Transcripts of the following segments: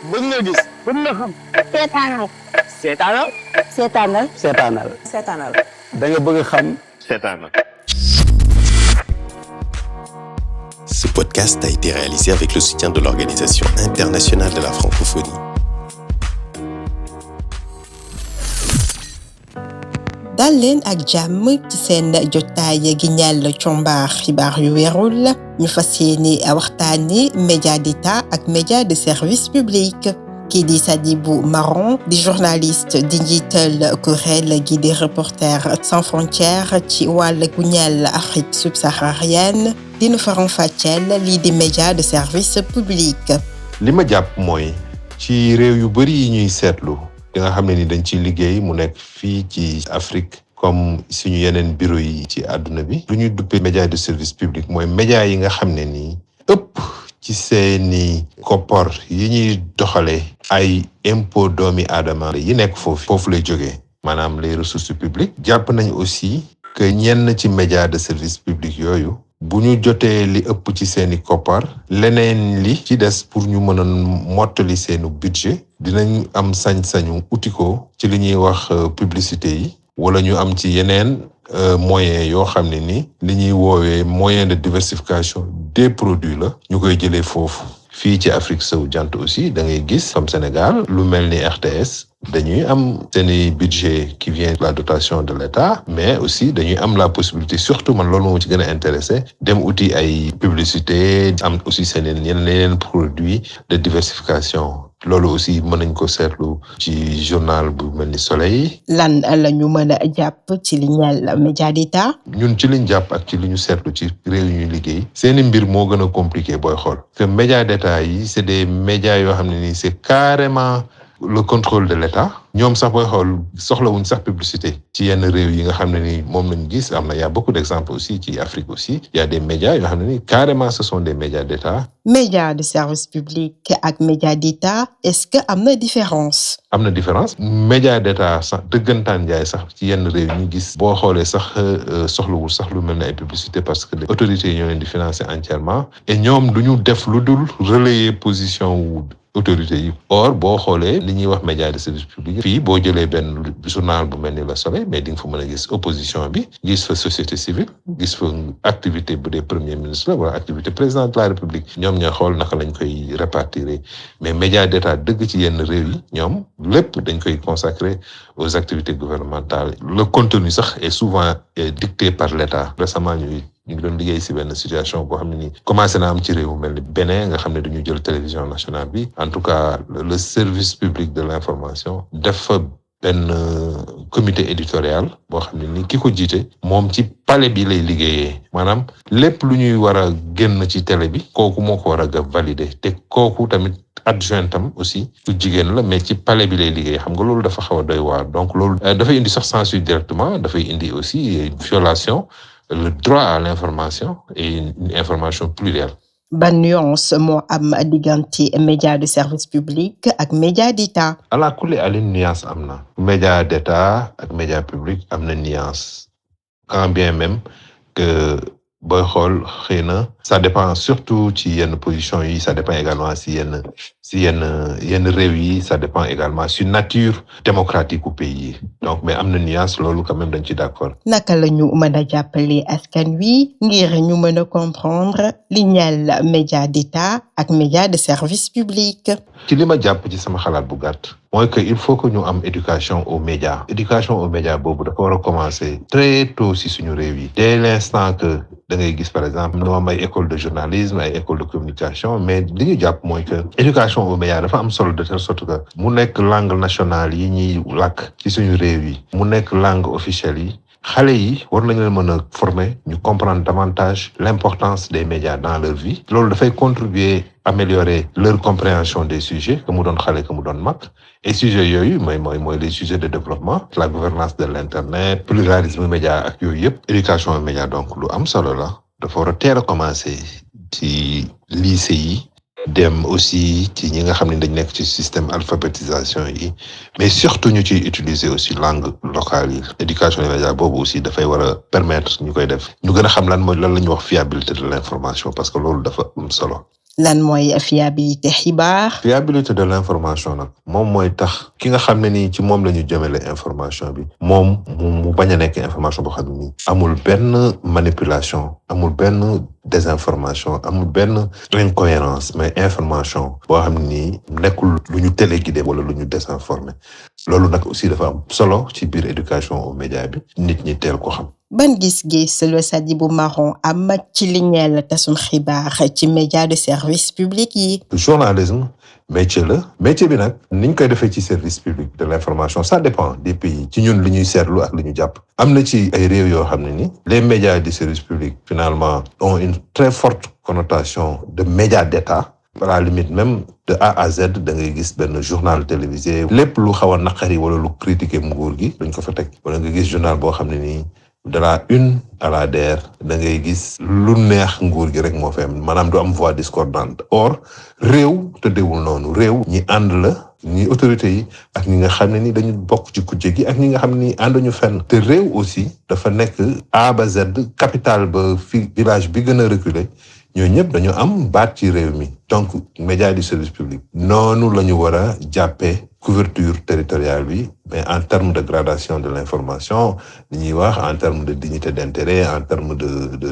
bëgg nga gis. bëgg nga xam. seetaanal. seetaanal. seetaanal. seetaanal. seetaanal. da nga bëgg xam. seetaanal. Ce podcast a été réalisé avec le soutien de l'Organisation internationale de la francophonie. dal leen ak jàmm ci seen jotaay gi ñeel combaar xibaar yu wérul ñu fas yéene waxtaane média d'État ak média de service public. kii di Sadibou Maron di journaliste di njiital kuréel gi di Reporters sans frontières ci wàll gu ñeel Afrique subsaharienne dina faram-fàcceel lii di média de service public. li ma jàpp mooy ci réew yu bari yi ñuy seetlu di nga xam ne ni dañ ciy liggéey mu nekk fii ci Afrique comme suñu yeneen bureau yi ci àdduna bi lu ñuy duppee média de service public mooy média yi nga xam ne nii ëpp ci seeni koppor yi ñuy doxale ay impôt doomi aadama yi nekk foofu lay jógee maanaam les ressources publiques. jàpp nañ aussi que ñenn ci média de service public yooyu bu ñu jotee li ëpp ci seeni koppar leneen li ci des pour ñu mën a mottali seenu budget dinañ am sañ-sañu uti ko ci li ñuy wax publicité yi wala ñu am ci yeneen moyens yoo xam ne ni li ñuy woowee moyen de diversification des produits la ñu koy jëlee foofu. fii ci Afrique sowu jant aussi da ngay gis comme Sénégal lu mel ni RTS dañuy am seeni budget qui vient de la dotation de l'État mais aussi dañuy am la possibilité surtout man loolu moo ci gën a intéressé dem uti ay publicité am aussi seen yeneen produits de diversification. loolu aussi mën nañ ko seetlu ci journal bu mel ni Soleil. lan la ñu mën a jàpp ci li ñeel média d'État. ñun ci liñ jàpp ak ci li ñu seetlu ci réew yu ñuy liggéey seeni mbir moo gën a compliqué booy xool que média d'État yi c'est des médias yoo xam ne nii c'est carrément le contrôle de l'État. ñoom sax booy xool soxlawuñ sax publicité ci yenn réew yi nga xam ne ni moom lañu gis am na y a beaucoup d'exemples aussi ci Afrique aussi y a des médias yoo xam ne ni carrément ce sont des médias d'État. média de service public ak média d'État est-ce que am na différence. am na différence média d'État sax dëggantaan jaay sax ci yenn réew yi ñu gis boo xoolee sax soxlawul sax lu mel ne ay publicité parce que les autorités yi ñoo leen di financer entièrement et ñoom du ñu def lu dul relayer position wu autorité yi. or boo xoolee li ñuy wax média de service public fii boo jëlee benn journal bu mel ni Le Soleil mais di nga fa mën a gis opposition bi gis fa société civile gis fa activité bu dee premier ministre la wala activité président de la République ñoom ñoo xool naka lañ koy répartir mais média d'État dëgg ci yenn réew yi ñoom lépp dañ koy consacrer aux activités gouvernementales. le contenu sax est souvent dicté par l'État. récemment ñu ngi doon liggéey ci benn situation boo xam ne nii commencé na am ci réew mel ni Bénin nga xam ne dañu jël télévision nationale bi en tout cas le service public de l'information def fa benn comité éditorial boo xam ne ni ki ko jiite moom ci palais bi lay liggéeyee maanaam lépp lu ñuy war a génn ci télé bi kooku moo ko war a valider te kooku tamit adjointam aussi su jigéen la mais ci palais bi lay liggéey xam nga loolu dafa xaw a doy waar donc loolu dafay indi sax censure directement dafay indi aussi violation le droit à l'information et une information plurielle. ban nuance moo am diggante média de service public ak média d'État. ala kulli alin nuance am na. média d'État ak média public am na nuance. quand bien même que booy xool xëy na ça dépend surtout ci yenn position yi ça dépend également ci yenn réew yi ça dépend également sur nature démocratique u pays yi donc mais am na nuance loolu quand même dañ ci d'accord. naka la ñu mën a jàppale askan wi ngir ñu mën a comprendre li ñeel média d'État ak média de service public. ci li ma jàpp ci sama xalaat bu gàtt. mooy que il faut que ñu am éducation aux médias. éducation aux médias boobu dafa war a commencer très tôt ci suñu réew yi. dès l'instant que da ngay gis par exemple ñu am ay école de journalisme ay école de communication mais li ñu jàpp mooy que éducation aux médias dafa am solo de telle sorte que mu nekk langue nationale yi ñuy làkk ci suñu réew yi mu nekk langue officielle yi xale yi war nañu leen mën a former ñu comprendre davantage l'importance des médias dans leur vie. loolu dafay contribuer améliorer leur compréhension des sujets que mu doon xale que mu doon mag et sujets yooyu mooy les sujets de développement la gouvernance de l'internet pluralisme média ak yooyu yëpp éducation aux médias donc lu am solo la dafa war a teel a commencer ci lycée yi dem aussi ci ñi nga xam ne dañ nekk ci système alphabétisation yi mais surtout ñu ciy utiliser aussi langue locale yi éducation des médias boobu aussi dafay war a permettre ñu koy def ñu gën a xam lan la ñuy wax fiabilité de l'information parce que loolu dafa am solo. lan mooy fiabilité xibaar. fiabilité de l'information nag moom mooy tax ki nga xam ne nii ci moom la ñu jëmale information bi moom mu bañ a nekk information boo xam ne nii amul benn manipulation amul benn désinformation amul benn incohérence mais information boo xam ne nii nekkul lu ñu téléguidé wala lu ñu désinformé loolu nag aussi dafa am solo ci biir éducation aux médias bi nit ñi teel ko xam. ban gis-gis la Sadibou Marron am ci li ñeel tasum xibaar ci média de service public yi. journalisme métier la métier bi nag niñ koy defee ci service public de l'information ça dépend des pays ci ñun li ñuy seetlu ak li ñu jàpp am na ci ay réew yoo xam ne ni les médias du service public finalement ont une très forte connotation de médias d'État. À la limite même de A à Z da ngay gis benn journal télévisé lépp lu xaw a naqari wala lu critiquer nguur gi dañ ko fa teg wala nga gis journal boo xam ne nii de la une à la DER da ngay gis lu neex nguur gi rek moo fi am maanaam du am voix discordante or réew tëddewul noonu réew ñi ànd la ñi autorités yi ak ñi nga xam ne ni dañu bokk ci kujje gi ak ñi nga xam ne ni ànduñu fenn te réew aussi dafa nekk A ba Z capitale ba fi village bi gën a reculé ñooñu ñëpp dañu am baat ci réew mi donc média du service public noonu la ñu war a jàppee couverture territoriale bi mais en termes de gradation de l'information li ñuy wax en termes de dignité d'intérêt en termes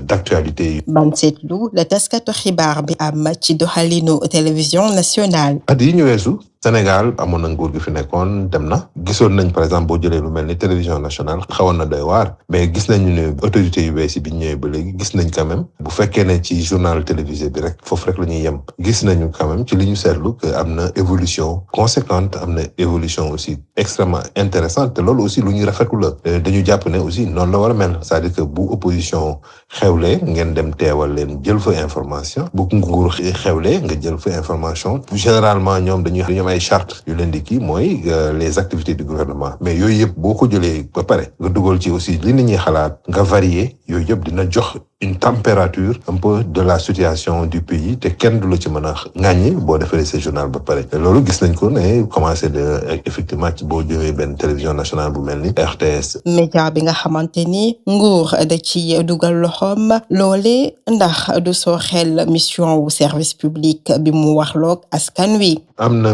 d'actualité. ban seetlu la taskatu xibaar bi am ci doxalinu télévision nationale. at yi ñu weesu Sénégal amoon na nguur gi fi nekkoon dem na gisoon nañ par exemple boo jëlee lu mel ni télévision nationale xawoon na doy waar mais gis nañu ne autorités yu bees yi bi ñu ñëwee ba léegi gis nañ quand même bu fekkee ne ci journal télévisé bi rek foofu rek la ñuy yem gis nañu quand même ci li ñu seetlu que am na évolution conséquente am na évolution aussi extrêmement intéressante te loolu aussi lu ñuy rafetlu la dañu jàpp ne aussi noonu la war a mel c'est-à-dire que bu opposition xewlee ngeen dem teewal leen jël fa information bu nguur xewlee nga jël fa information généralement ñoom dañuy am ay charte yu leen di kii mooy les activités du gouvernement mais yooyu yëpp boo ko jëlee ba pare nga dugal ci aussi li nit ñi xalaat nga varier yooyu yëpp dina jox une température un peu de la situation du pays te kenn du la ci mën a ŋàññi boo defee ce journal ba pare loolu gis nañ ko ne commencé de effectivement ci boo jëmee benn télévision nationale bu mel ni RTS. média bi nga xamante ni nguur da ci dugal loxoom loole ndax du soo xel mission wu service public bi mu waxloog askan wi. am na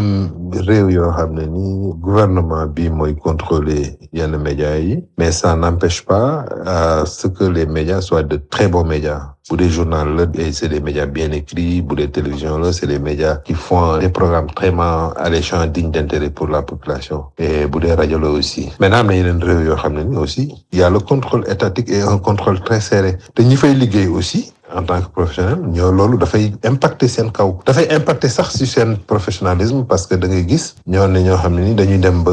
réew yoo xam ne ni gouvernement bi mooy contrôler yenn médias yi mais ça n'empêche pas à ce que les médias soient de très bons médias. Bu dee journal la et c'est des médias bien écrits bu dee télévision la c'est des médias qui font des programmes vraiment alléchants dignes d'intérêt pour la population et bu dee rajo la aussi maintenant am na yeneen réew yoo xam ne ni aussi il y a le contrôle étatique et un contrôle très serré te ñi fay liggéey aussi en tant que professionnel ñoo loolu dafay impacter seen kaw dafay impacter sax ci seen professionnalisme parce que da ngay gis ñoo xam ne ni dañuy dem ba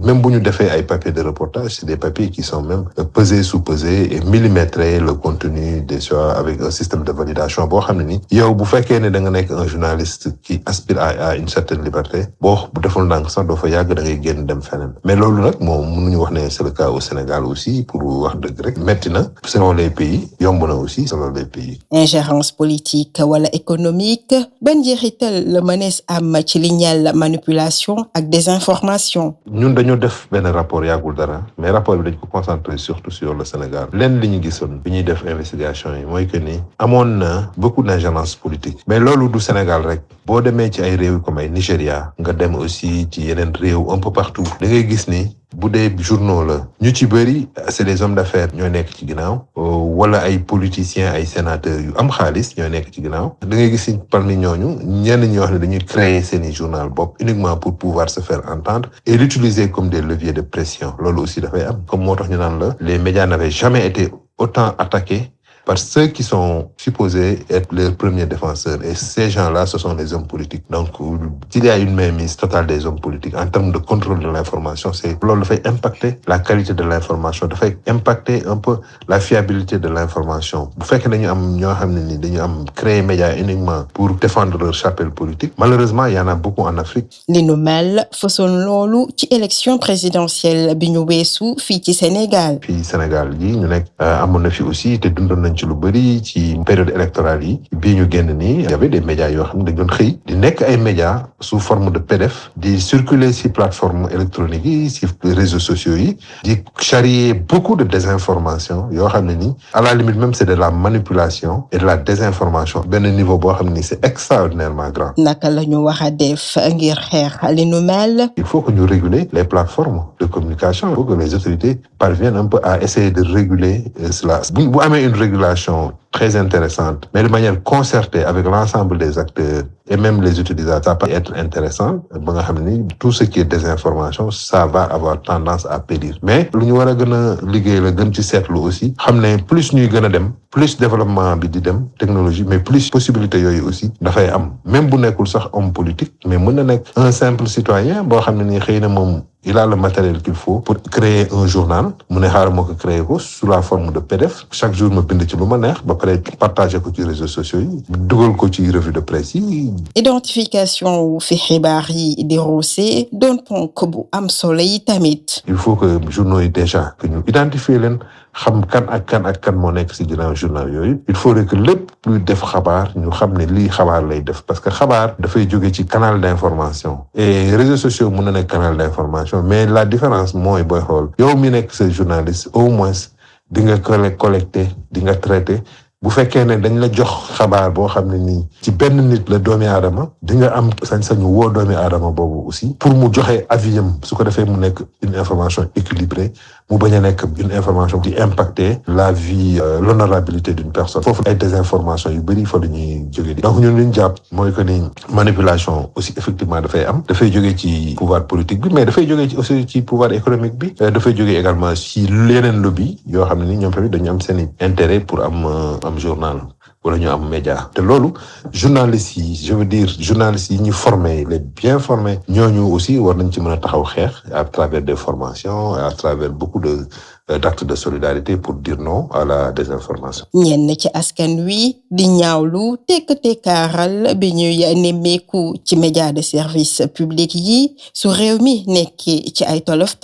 même bu ñu defee ay papiers de reportage c'est des papiers qui sont même pesés sous-pesés et millimétrés le contenu des choses avec un système de validation boo xam ne ni yow bu fekkee ne da nga nekk un journaliste qui aspire à une certaine liberté boo bu deful ndànk sax doo fa yàgg da ngay génn dem feneen mais loolu nag moom mënuñu wax ne c'est le cas au Sénégal aussi pour wax dëgg rek metti na selon les pays yomb na aussi selon les pays. ingérence politique wala économique ban njeexital la mënees am ci li ñeel manipulation ak désinformation. ñun dañoo def benn rapport yàggul dara mais rapport bi dañ ko concentré surtout sur le Sénégal lenn li ñu gisoon bi ñuy def investigation yi mooy que ni amoon na beaucoup d'ingérence politique mais loolu du Sénégal rek boo demee ci ay réew comme ay Nigéria nga dem aussi ci yeneen réew un peu partout da ngay gis ni bu dee journaux la ñu ci bëri c'est des hommes d'affaires ñoo nekk ci ginnaaw wala ay politiciens ay sénateurs yu am xaalis ñoo nekk ci ginnaaw da ngay gis parmi ñooñu ñenn ñi wax ne dañuy créer seeni journal bopp uniquement pour pouvoir se faire entendre et l'utiliser comme des leviers de pression loolu aussi dafay am comme moo tax ñu naan la les médias n'avaient jamais été autant attaqués par ceux qui sont supposés être leurs premiers défenseurs. Et ces gens-là, ce sont les hommes politiques. Donc, s'il y a une mainmise totale des hommes politiques en termes de contrôle de l'information, c'est loolu dafay impacter la qualité de l'information, dafay impacter un peu la fiabilité de l'information. Bu fekkee dañu am ñoo xam ne ni dañu am créer médias uniquement pour défendre leur chapelle politique, malheureusement, il y en a beaucoup en Afrique. li nu mel façon loolu ci élection présidentielle bi ñu weesu fii ci Sénégal. Fii Sénégal yi ñu nekk amoon na fi aussi te dundoon nañ ci lu bëri ci période électorale yi bii ñu génn nii y avait des médias yoo xam ne dañ doon xëy di nekk ay médias sous forme de PDF di circuler ci plateforme électronique yi ci réseaux sociaux yi di charrier beaucoup de désinformation yoo xam ne nii à la limite même c'est de la manipulation et de la désinformation benn niveau boo xam ne nii c'est extraordinairement grand. naka la ñu war a def ngir xeex li nu mel. Il faut que ñu réguler les plateformes de communication. Il faut que les autorités parviennent un peu à essayer de réguler cela. Bu amee une régulation très intéressante, mais de manière concertée avec l'ensemble des acteurs et même les utilisateurs, ça peut être intéressant. Ba nga xam ne tout ce qui est désinformation, ça va avoir tendance à périr. Mais lu ñu war a gën a liggéey la gën ci seetlu aussi xam ne plus ñuy gën a dem plus développement bi di dem technologie mais plus possibilité yooyu aussi dafay am même bu nekkul sax homme politique mais mën na nekk un simple citoyen boo xam ne nii xëy na moom il a le matériel qu'il faut pour créer un journal mu ne xaaral moo ko créer ko sous la forme de PDF chaque jour ma bind ci lu ma neex ba pare partager ko ci réseaux sociaux yi dugal ko ci revue de presse yi. identification wu fi xibaar yi di roose doon ponk bu am solo yi tamit. il faut que journaux yi déjà que ñu identifier leen xam kan ak kan moo nekk ci ginnaaw journal yooyu il faudrait que lépp luy def xabaar ñu xam ne lii xabaar lay def parce que xabaar dafay jóge ci canal d'information et réseaux sociaux mën na nekk canal d'information mais la différence mooy booy xool yow mi nekk sa journaliste au moins di nga collecter di nga traiter bu fekkee ne dañ la jox xabaar boo xam ne nii ci benn nit la doomi aadama di nga am sañ-sañu woo doomi aadama boobu aussi pour mu joxe avis am su ko defee mu nekk une information équilibrée mu bañ a nekk une information qui impacter la vie l'honorabilité d'une personne foofu ay désinformation yu bëri fa dañuy jóge di donc ñun li ñu jàpp mooy que ni manipulation aussi effectivement dafay am dafay jóge ci pouvoir politique bi mais dafay jóge ci aussi ci pouvoir économique bi dafay jóge également ci leneen lobby yoo xam ne ni ñoom tamit dañu am seen intérêt pour am journal wala ñu am média te loolu journalistes yi je veux dire journalistes yi ñu formé les bien formés ñooñu aussi war nañ ci mën a taxaw xeex à travers des formations à travers beaucoup d'actes de solidarité pour dire non à la désinformation. ñenn ci askan wi di ñaawlu tekkaaral bi ñuy nemmeeku ci média de service public yi su réew mi nekkee ci ay tolof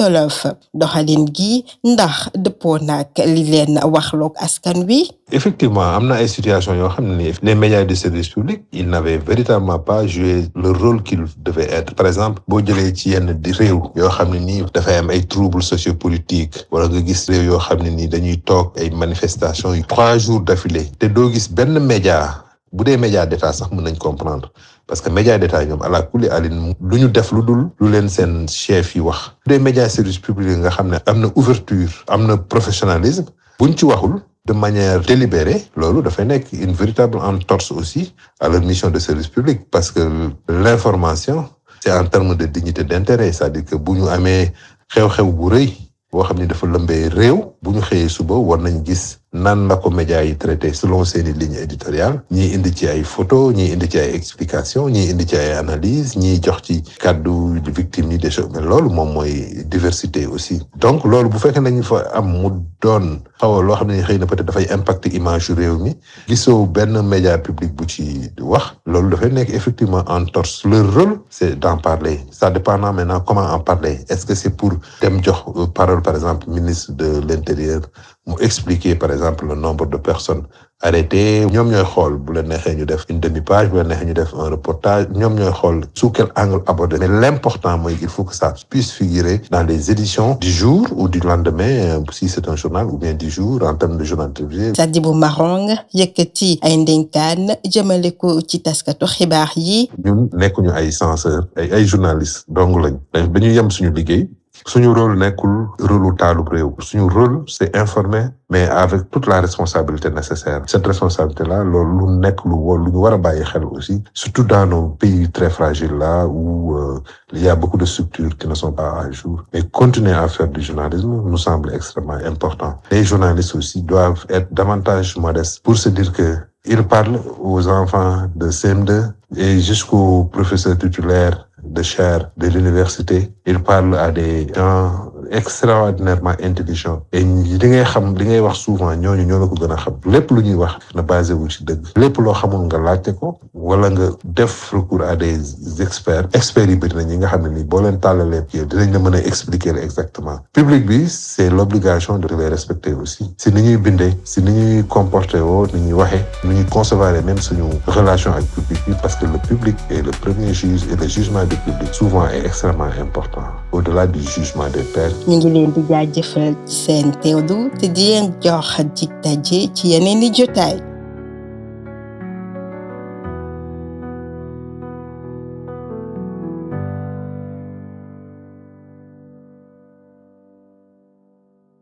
doxalin gi ndax dëppoo nag li leen waxloog askan wi. Effectivement am na ay situations yoo xam ne les médias de service public ils n'avaient véritablement pas joué le rôle qu'ils devaient être par exemple boo jëlee ci yenn réew yoo xam ne nii dafay am ay troubles sociopolitiques wala nga gis réew yoo xam ne nii dañuy toog ay manifestations yu 3 jours d'affilée te doo gis benn média bu dee média d'état sax mën nañ comprendre parce que média d'état ñoom ala kulli alin lu ñu def lu dul lu leen seen chef yi wax bu dee média service public nga xam ne am na ouverture am na professionnalisme buñ ci waxul de manière délibérée loolu dafay nekk une véritable entorse aussi à leur mission de service public parce que l'information c'est en termes de dignité d'intérêt c'est-à-dire que bu ñu amee xew-xew bu rëy boo xam ne dafa lëmbee réew bu ñu xëyee suba war nañ gis nan la ko médias yi traité selon seeni ligne éditoriale ñii indi ci ay photos ñii indi ci ay explications ñii indi ci ay analyses ñii jox ci kàddu victimes yi des choses mais loolu moom mooy diversité aussi donc loolu bu fekkee nañu fa am mu doon xaw a loo xam ne xëy na peut-être dafay impacter image yu réew mi gisoo benn média public bu ci wax loolu dafay nekk effectivement entorse leur rôle c'est d'en parler ça dépend maintenant comment en parler est-ce que c'est pour dem jox parole par exemple ministre de l'Intérieur mu expliquer par exemple le nombre de personnes arrêtées ñoom ñooy xool bu leen neexee ñu def une demi-page bu leen neexee ñu def un reportage ñoom ñooy xool sous quel angle aborder mais l'important mooy il faut que ça puisse figurer dans les éditions du jour ou du lendemain si c'est un journal ou bien du jour en termes de journal télévisé. Sadibou Marong yëkkati ay ndénkaan jëmale ko ci taskatu xibaar yi. ñun nekkuñu ay censeurs ay journalistes dong lañ dañuy yem suñu liggéey. suñu rôle nekkul rôle taalub réew suñu rôle c'est informer mais avec toute la responsabilité nécessaire cette responsabilité-là loolu lu nekk lu ñu war a bàyyi xel aussi surtout dans nos pays très fragiles là où il y a beaucoup de structures qui ne sont pas à jour mais continuer à faire du journalisme nous semble extrêmement important. Les journalistes aussi doivent être davantage modestes pour se dire que ils parlent aux enfants de CM2 et jusqu'aux professeurs titulaires de chaire de l'université. Ils parlent à des gens extraordinairement intelligents et li ngay wax souvent ñooñu ñoo la ko gën a xam lépp lu ñuy wax na basé wu ci dëgg lépp loo xamul nga laajte ko wala nga def recours à des experts yi bëri na ñi nga xam ne nii boo leen tàllalee pied dinañ la mën a expliquer exactement public bi c'est l'obligation de les respecter aussi si ni ñuy bindee si ni ñuy comporter woo ni ñuy waxee ni ñuy concevoir même suñu relation ak public bi parce que le public est le premier juge et le jugement du public souvent est extrêmement important au-delà du jugement des pairs. ñu ngi leen di jaajëfal ci seen teewlu te di leen jox dig daje ci yeneen i jotaay.